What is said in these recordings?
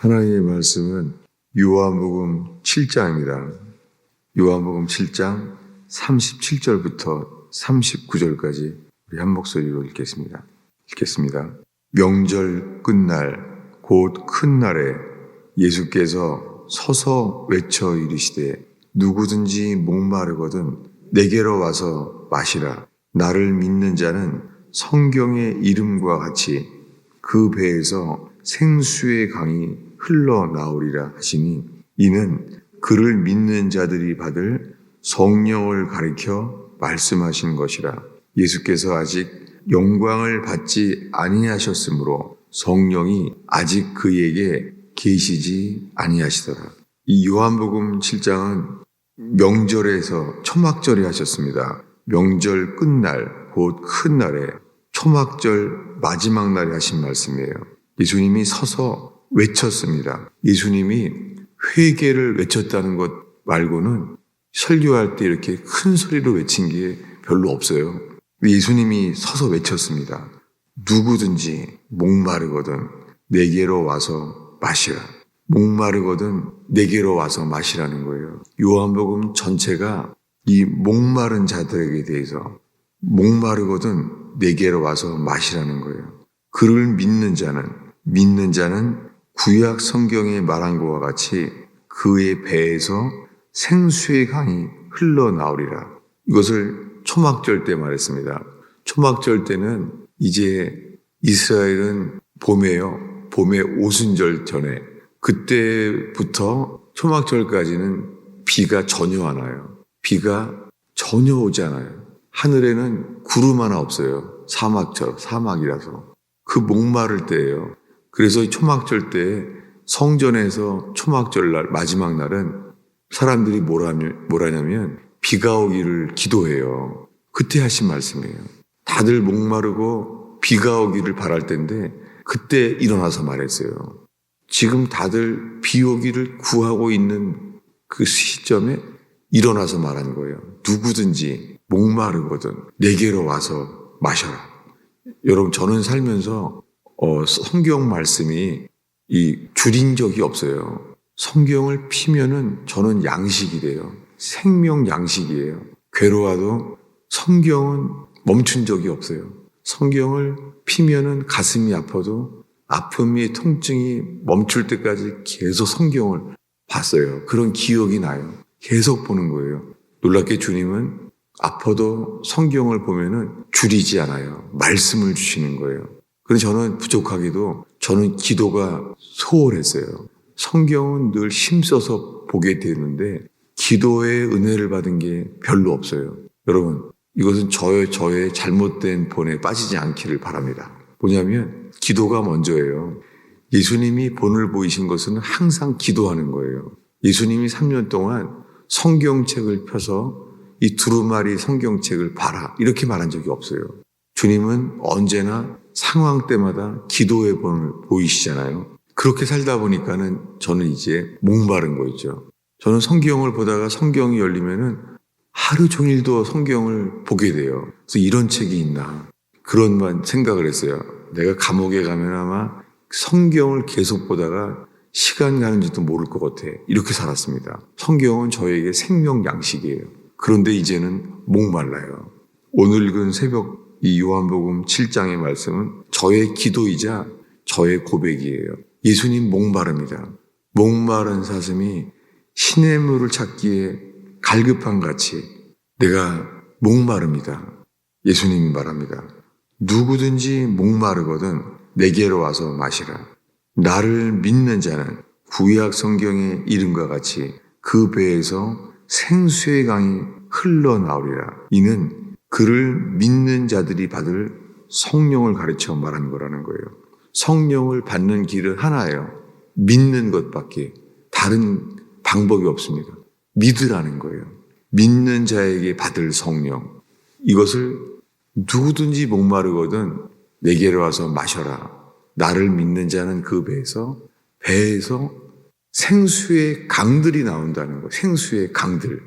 하나님의 말씀은 요한복음 7장입니다. 요한복음 7장 37절부터 39절까지 우리 한 목소리로 읽겠습니다. 명절 끝날 곧 큰 날에 예수께서 서서 외쳐 이르시되 누구든지 목마르거든 내게로 와서 마시라. 나를 믿는 자는 성경의 이름과 같이 그 배에서 생수의 강이 흘러나오리라 하시니 이는 그를 믿는 자들이 받을 성령을 가리켜 말씀하신 것이라. 예수께서 아직 영광을 받지 아니하셨으므로 성령이 아직 그에게 계시지 아니하시더라. 이 요한복음 7장은 명절에서 초막절이 하셨습니다. 명절 끝날 곧 큰 날에 초막절 마지막 날에 하신 말씀이에요. 예수님이 서서 외쳤습니다. 예수님이 회개를 외쳤다는 것 말고는 설교할 때 이렇게 큰 소리로 외친 게 별로 없어요. 예수님이 서서 외쳤습니다. 누구든지 목마르거든 내게로 와서 마시라. 목마르거든 내게로 와서 마시라는 거예요. 요한복음 전체가 이 목마른 자들에게 대해서 목마르거든 내게로 와서 마시라는 거예요. 그를 믿는 자는 구약 성경에 말한 것과 같이 그의 배에서 생수의 강이 흘러나오리라. 이것을 초막절 때 말했습니다. 초막절 때는 이제 이스라엘은 봄에요. 봄의 오순절 전에 그때부터 초막절까지는 비가 전혀 안 와요. 비가 전혀 오지 않아요. 하늘에는 구름 하나 없어요. 사막이라서. 그 목마를 때예요. 그래서 초막절 때 성전에서 초막절 날 마지막 날은 사람들이 뭐라냐면 비가 오기를 기도해요. 그때 하신 말씀이에요. 다들 목마르고 비가 오기를 바랄 때인데 그때 일어나서 말했어요. 지금 다들 비 오기를 구하고 있는 그 시점에 일어나서 말한 거예요. 누구든지 목마르거든 내게로 와서 마셔라. 여러분, 저는 살면서 성경 말씀이 줄인 적이 없어요. 성경을 피면은 저는 양식이 돼요. 생명 양식이에요. 괴로워도 성경은 멈춘 적이 없어요. 성경을 피면은 가슴이 아파도 아픔이 통증이 멈출 때까지 계속 성경을 봤어요. 그런 기억이 나요. 계속 보는 거예요. 놀랍게 주님은 아파도 성경을 보면은 줄이지 않아요. 말씀을 주시는 거예요. 그래서 저는 부족하게도 저는 기도가 소홀했어요. 성경은 늘 힘써서 보게 되는데 기도의 은혜를 받은 게 별로 없어요. 여러분, 이것은 저의 잘못된 본에 빠지지 않기를 바랍니다. 뭐냐면 기도가 먼저예요. 예수님이 본을 보이신 것은 항상 기도하는 거예요. 예수님이 3년 동안 성경책을 펴서 이 두루마리 성경책을 봐라 이렇게 말한 적이 없어요. 주님은 언제나 상황 때마다 기도의 본을 보이시잖아요. 그렇게 살다 보니까는 저는 이제 목마른 거 있죠. 저는 성경을 보다가 성경이 열리면은 하루 종일도 성경을 보게 돼요. 그래서 이런 책이 있나 그런 생각을 했어요. 내가 감옥에 가면 아마 성경을 계속 보다가 시간 가는지도 모를 것 같아. 이렇게 살았습니다. 성경은 저에게 생명 양식이에요. 그런데 이제는 목말라요. 오늘 읽은 새벽 이 요한복음 7장의 말씀은 저의 기도이자 저의 고백이에요. 예수님 목마릅니다. 목마른 사슴이 시냇물을 찾기에 갈급한 같이 내가 목마릅니다. 예수님이 말합니다. 누구든지 목마르거든 내게로 와서 마시라. 나를 믿는 자는 구약 성경의 이름과 같이 그 배에서 생수의 강이 흘러나오리라. 이는 그를 믿는 자들이 받을 성령을 가르쳐 말하는 거라는 거예요. 성령을 받는 길은 하나예요. 믿는 것밖에 다른 방법이 없습니다. 믿으라는 거예요. 믿는 자에게 받을 성령. 이것을 누구든지 목마르거든 내게로 와서 마셔라. 나를 믿는 자는 그 배에서 생수의 강들이 나온다는 거예요. 생수의 강들.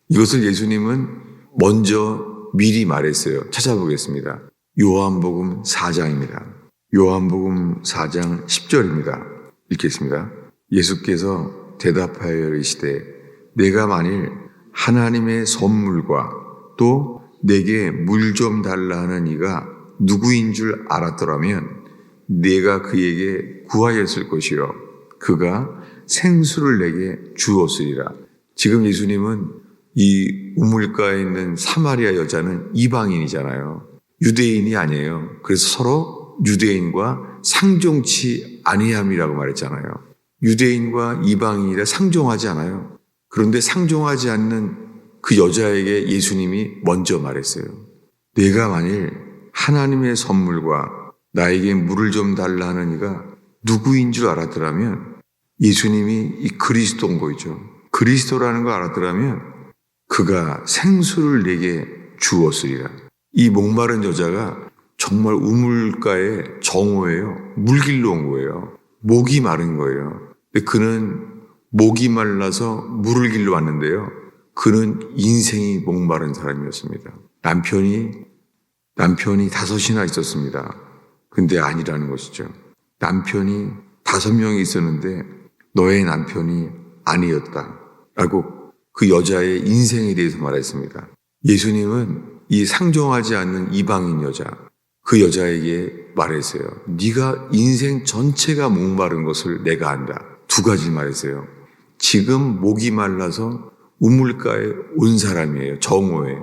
이것을 예수님은 먼저 미리 말했어요. 찾아보겠습니다. 요한복음 4장입니다. 요한복음 4장 10절입니다. 읽겠습니다. 예수께서 대답하여 이르시되 내가 만일 하나님의 선물과 또 내게 물 좀 달라 하는 이가 누구인 줄 알았더라면 내가 그에게 구하였을 것이요 그가 생수를 내게 주었으리라. 지금 예수님은 이 우물가에 있는 사마리아 여자는 이방인이잖아요. 유대인이 아니에요. 그래서 서로 유대인과 상종치 아니함이라고 말했잖아요. 유대인과 이방인이라 상종하지 않아요. 그런데 상종하지 않는 그 여자에게 예수님이 먼저 말했어요. 내가 만일 하나님의 선물과 나에게 물을 좀 달라 하는 이가 누구인 줄 알았더라면 예수님이 이 그리스도인 거죠. 그리스도라는 걸 알았더라면 그가 생수를 내게 주었으리라. 이 목마른 여자가 정말 우물가에 정오예요. 물길로 온 거예요. 목이 마른 거예요. 근데 그는 목이 말라서 물을 길러 왔는데요. 그는 인생이 목마른 사람이었습니다. 남편이 5이나 있었습니다. 근데 아니라는 것이죠. 남편이 5명이 있었는데 너의 남편이 아니었다. 라고 그 여자의 인생에 대해서 말했습니다. 예수님은 이 상종하지 않는 이방인 여자, 그 여자에게 말했어요. 네가 인생 전체가 목마른 것을 내가 안다. 2가지 말했어요. 지금 목이 말라서 우물가에 온 사람이에요. 정오에.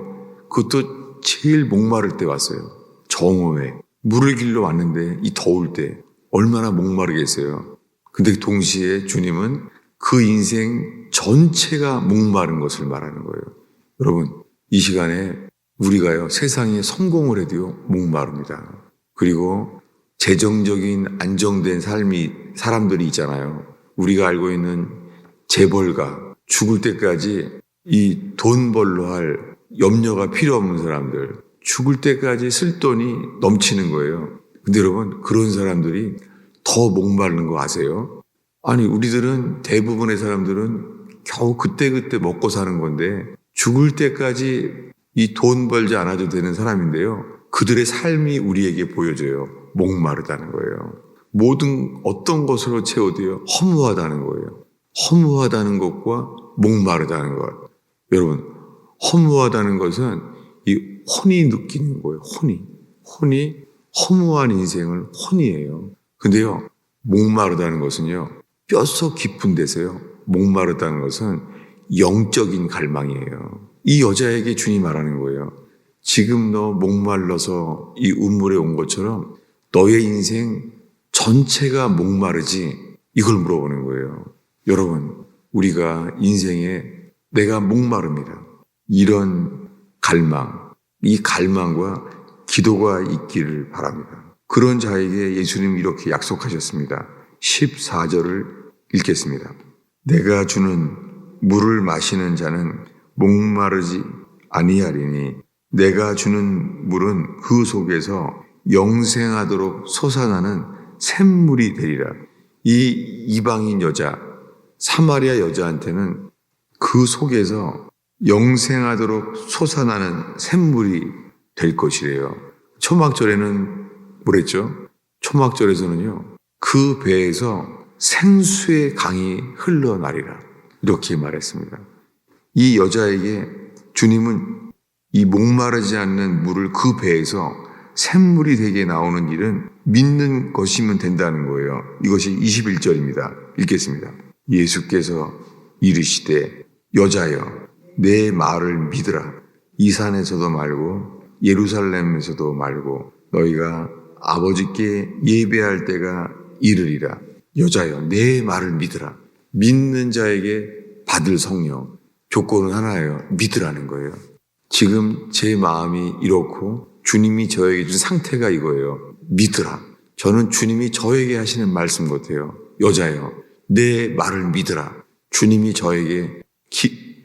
그것도 제일 목마를 때 왔어요. 정오에. 물을 길러 왔는데 이 더울 때 얼마나 목마르겠어요. 근데 동시에 주님은 그 인생 전체가 목마른 것을 말하는 거예요. 여러분, 이 시간에 우리가요, 세상에 성공을 해도요, 목마릅니다. 그리고 재정적인 안정된 사람들이 있잖아요. 우리가 알고 있는 재벌가, 죽을 때까지 이 돈 벌러 할 염려가 필요 없는 사람들, 죽을 때까지 쓸 돈이 넘치는 거예요. 근데 여러분, 그런 사람들이 더 목마른 거 아세요? 아니, 우리들은 대부분의 사람들은 겨우 그때그때 먹고 사는 건데 죽을 때까지 이 돈 벌지 않아도 되는 사람인데요. 그들의 삶이 우리에게 보여줘요. 목마르다는 거예요. 모든 어떤 것으로 채워도요. 허무하다는 거예요. 허무하다는 것과 목마르다는 것. 여러분, 허무하다는 것은 이 혼이 느끼는 거예요. 혼이 허무한 인생을 혼이에요. 근데요. 목마르다는 것은요. 뼛속 깊은 데서요. 목마르다는 것은 영적인 갈망이에요. 이 여자에게 주님 말하는 거예요. 지금 너 목말라서 이 우물에 온 것처럼 너의 인생 전체가 목마르지? 이걸 물어보는 거예요. 여러분, 우리가 인생에 내가 목마릅니다. 이런 갈망, 이 갈망과 기도가 있기를 바랍니다. 그런 자에게 예수님이 이렇게 약속하셨습니다. 14절을 읽겠습니다. 내가 주는 물을 마시는 자는 목마르지 아니하리니 내가 주는 물은 그 속에서 영생하도록 솟아나는 샘물이 되리라. 이 이방인 여자, 사마리아 여자한테는 그 속에서 영생하도록 솟아나는 샘물이 될 것이래요. 초막절에는 뭐랬죠? 초막절에서는요. 그 배에서 생수의 강이 흘러나리라. 이렇게 말했습니다. 이 여자에게 주님은 이 목마르지 않는 물을 그 배에서 샘물이 되게 나오는 일은 믿는 것이면 된다는 거예요. 이것이 21절입니다. 읽겠습니다. 예수께서 이르시되 여자여 내 말을 믿으라. 이 산에서도 말고 예루살렘에서도 말고 너희가 아버지께 예배할 때가 이르리라. 여자여 내 말을 믿으라. 믿는 자에게 받을 성령. 조건은 하나예요. 믿으라는 거예요. 지금 제 마음이 이렇고 주님이 저에게 준 상태가 이거예요. 믿으라. 저는 주님이 저에게 하시는 말씀 같아요. 여자여 내 말을 믿으라. 주님이 저에게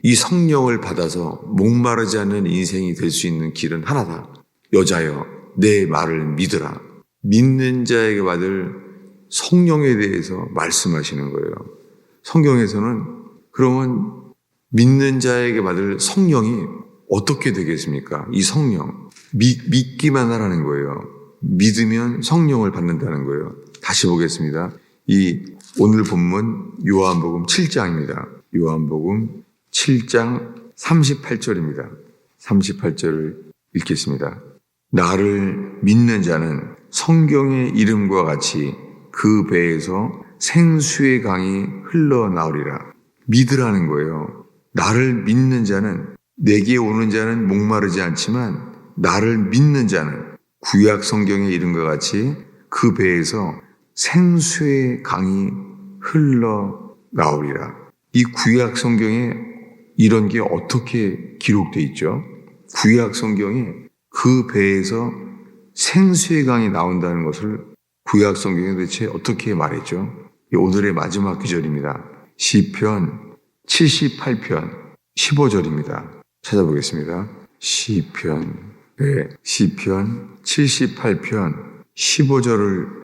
이 성령을 받아서 목마르지 않는 인생이 될 수 있는 길은 하나다. 여자여 내 말을 믿으라. 믿는 자에게 받을 성령에 대해서 말씀하시는 거예요. 성경에서는 그러면 믿는 자에게 받을 성령이 어떻게 되겠습니까? 이 성령. 믿기만 하라는 거예요. 믿으면 성령을 받는다는 거예요. 다시 보겠습니다. 이 오늘 본문 요한복음 7장입니다. 요한복음 7장 38절입니다. 38절을 읽겠습니다. 나를 믿는 자는 성경의 이름과 같이 그 배에서 생수의 강이 흘러나오리라. 믿으라는 거예요. 나를 믿는 자는, 내게 오는 자는 목마르지 않지만 나를 믿는 자는 구약 성경의 이름과 같이 그 배에서 생수의 강이 흘러나오리라. 이 구약 성경에 이런 게 어떻게 기록되어 있죠? 구약 성경에 그 배에서 생수의 강이 나온다는 것을 구약 성경에 대체 어떻게 말했죠? 오늘의 마지막 구절입니다. 시편 78편 15절입니다. 찾아보겠습니다. 시편 78편 15절을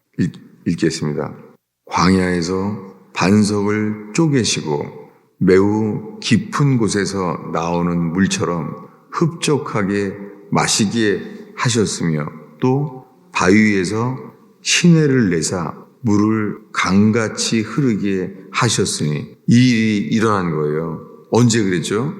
읽겠습니다. 광야에서 반석을 쪼개시고 매우 깊은 곳에서 나오는 물처럼 흡족하게 마시게 하셨으며 또 바위에서 시내를 내사 물을 강같이 흐르게 하셨으니 이 일이 일어난 거예요. 언제 그랬죠?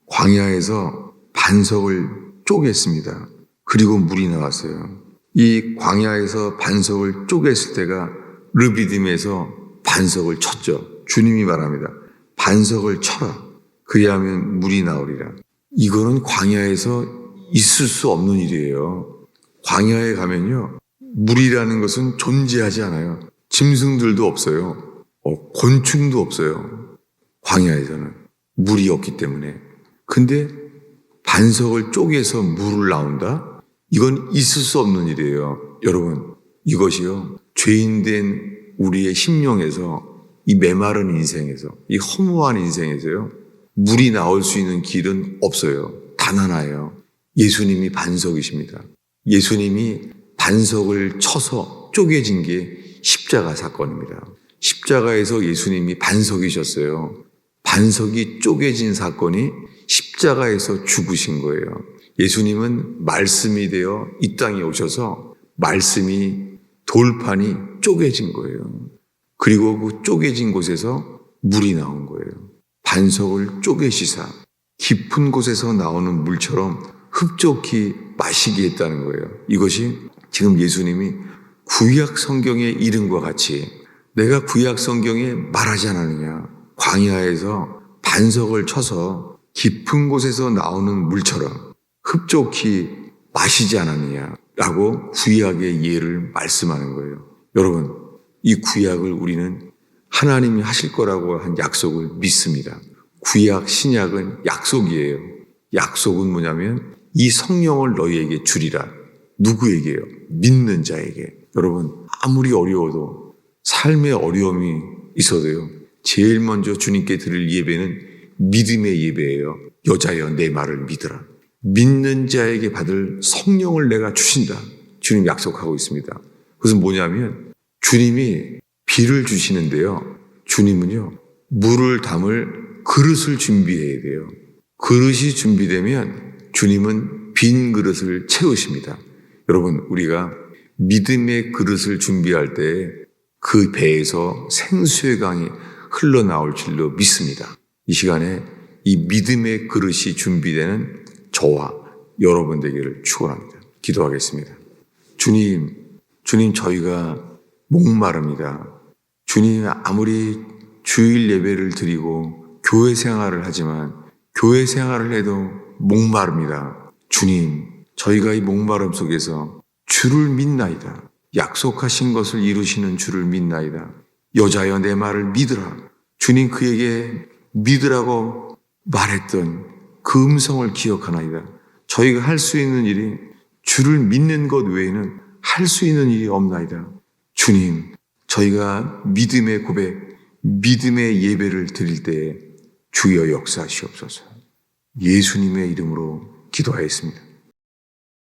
광야에서 반석을 쪼갰습니다. 그리고 물이 나왔어요. 이 광야에서 반석을 쪼갰을 때가 르비딤에서 반석을 쳤죠. 주님이 말합니다. 반석을 쳐라. 그리하면 물이 나오리라. 이거는 광야에서 있을 수 없는 일이에요. 광야에 가면요, 물이라는 것은 존재하지 않아요. 짐승들도 없어요. 곤충도 없어요. 광야에서는 물이 없기 때문에. 근데 반석을 쪼개서 물을 나온다? 이건 있을 수 없는 일이에요. 여러분, 이것이요, 죄인된 우리의 심령에서, 이 메마른 인생에서, 이 허무한 인생에서요, 물이 나올 수 있는 길은 없어요. 단 하나예요. 예수님이 반석이십니다. 예수님이 반석을 쳐서 쪼개진 게 십자가 사건입니다. 십자가에서 예수님이 반석이셨어요. 반석이 쪼개진 사건이 십자가에서 죽으신 거예요. 예수님은 말씀이 되어 이 땅에 오셔서 말씀이, 돌판이 쪼개진 거예요. 그리고 그 쪼개진 곳에서 물이 나온 거예요. 반석을 쪼개시사 깊은 곳에서 나오는 물처럼 흡족히 마시게 했다는 거예요. 이것이 지금 예수님이 구약 성경의 이름과 같이, 내가 구약 성경에 말하지 않았느냐, 광야에서 반석을 쳐서 깊은 곳에서 나오는 물처럼 흡족히 마시지 않았느냐라고 구약의 예를 말씀하는 거예요. 여러분, 이 구약을 우리는 하나님이 하실 거라고 한 약속을 믿습니다. 구약, 신약은 약속이에요. 약속은 뭐냐면 이 성령을 너희에게 주리라. 누구에게요? 믿는 자에게. 여러분, 아무리 어려워도, 삶의 어려움이 있어도요, 제일 먼저 주님께 드릴 예배는 믿음의 예배예요. 여자여 내 말을 믿으라. 믿는 자에게 받을 성령을 내가 주신다. 주님 약속하고 있습니다. 그것은 뭐냐면 주님이 비를 주시는데요, 주님은요, 물을 담을 그릇을 준비해야 돼요. 그릇이 준비되면 주님은 빈 그릇을 채우십니다. 여러분, 우리가 믿음의 그릇을 준비할 때 그 배에서 생수의 강이 흘러나올 줄로 믿습니다. 이 시간에 이 믿음의 그릇이 준비되는 저와 여러분 되기를 축원합니다. 기도하겠습니다. 주님, 저희가 목마릅니다. 주님, 아무리 주일 예배를 드리고 교회 생활을 하지만 교회 생활을 해도 목마릅니다. 주님, 저희가 이 목마름 속에서 주를 믿나이다. 약속하신 것을 이루시는 주를 믿나이다. 여자여 내 말을 믿으라. 주님, 그에게 믿으라고 말했던 그 음성을 기억하나이다. 저희가 할 수 있는 일이 주를 믿는 것 외에는 할 수 있는 일이 없나이다. 주님, 저희가 믿음의 고백, 믿음의 예배를 드릴 때에 주여 역사하시옵소서. 예수님의 이름으로 기도하였습니다.